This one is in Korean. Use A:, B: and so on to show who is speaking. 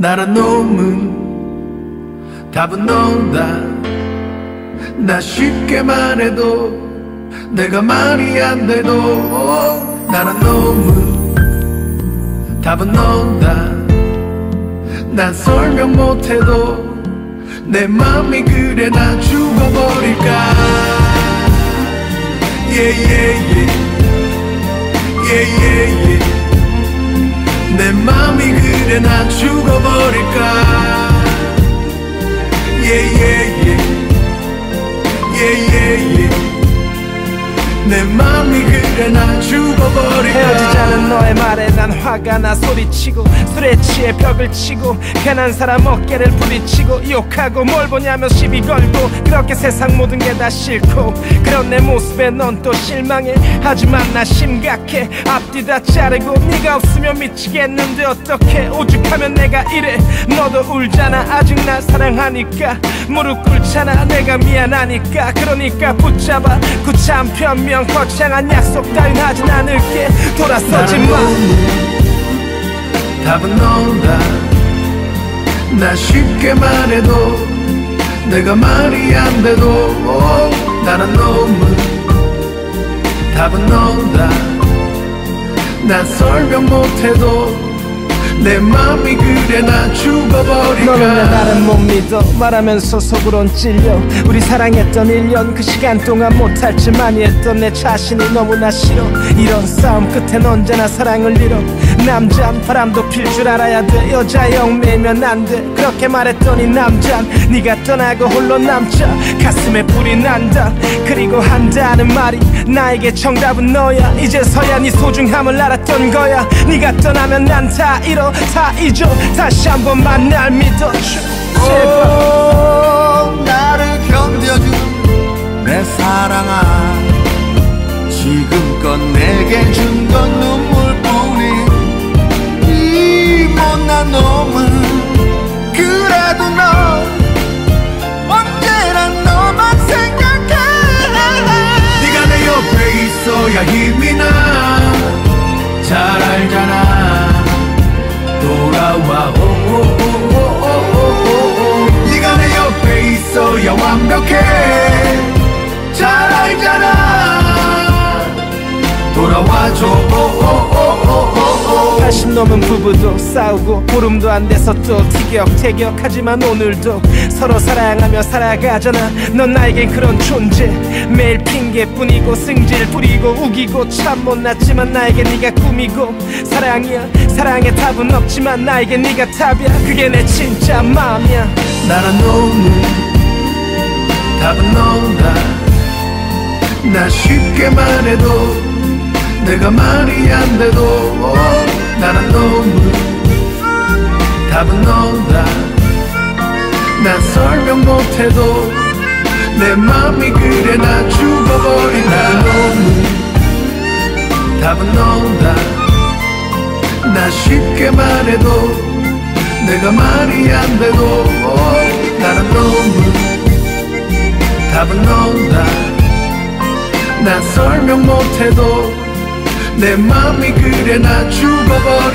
A: 나란 놈은 답은 너다. 나 쉽게 말해도 내가 말이 안 돼도 나란 놈은 답은 너다. 난 설명 못해도 내 맘이 그래. 나 죽어버릴까. 내 맘이 그래. 나 죽어버릴까. 내 맘이 그래. 나 죽어버릴까.
B: 헤어지자는 너의 말에 난 화가 나 소리치고 술에 취해 벽을 치고 괜한 사람 어깨를 부딪히고 욕하고 뭘 보냐며 시비 걸고 그렇게 세상 모든 게 다 싫고 그런 내 모습에 넌 또 실망해. 하지만 나 심각해. 앞뒤 다 자르고 네가 없으면 미치겠는데 어떡해. 오죽하면 내가 이래. 너도 울잖아. 아직 날 사랑하니까 무릎 꿇잖아. 내가 미안하니까. 그러니까 붙잡아. 구차한 변명 거창한 약속 따윈 하진 않을게. 돌아서지 마.
A: 답은 너다. 나 쉽게 말해도 내가 말이 안 돼도 나란 놈은 답은 너다. 난 설명 못해도 내 맘이 그래. 나 죽어버릴까.
B: 너는 왜 나를 못 믿어. 말하면서 속으론 찔려. 우리 사랑했던 1년 그 시간 동안 못할 짓 많이 했던 내 자신이 너무나 싫어. 이런 싸움 끝엔 언제나 사랑을 잃어. 남잔 바람도 필 줄 알아야 돼. 여자 영매면 안 돼. 그렇게 말했더니 남잔 네가 떠나고 홀로 남자. 가슴에 불이 난다. 그리고 한다는 말이 나에게 정답은 너야. 이제서야 네 소중함을 알았던 거야. 네가 떠나면 난 다 잃어. 다 잊어. 다시 한 번만 날 믿어줘 제발.
C: 나를 견뎌준 내 사랑아. 지금껏 내게 준 건 눈물뿐인 이 못난 놈은 그래도 너 언제나 너만 생각해.
A: 네가 내 옆에 있어야 힘이 나. 잘 알잖아. 돌아와. 네가 내 옆에 있어야 완벽해. 잘 알잖아. 돌아와줘.
B: 80 넘은 부부도 싸우고 보름도 안 돼서 또 티격태격하지만 오늘도 서로 사랑하며 살아가잖아. 넌 나에겐 그런 존재. 매일 핑계뿐이고 승질 부리고 우기고 참 못났지만 나에겐 네가 꿈이고 사랑이야. 사랑에 답은 없지만 나에겐 네가 답이야. 그게 내 진짜 마음이야.
A: 나란 놈은 답은 너다. 나 쉽게 말해도 내가 말이 안 돼도 나란 놈은 답은 너다. 난 설명 못해도 내 맘이 그래. 나 죽어버린다. 나란 놈은 답은 너다. 나 쉽게 말해도 내가 말이 안 돼도 나란 놈은 답은 너다. 난 설명 못해도 내 맘이 그래. 나 죽어버린다.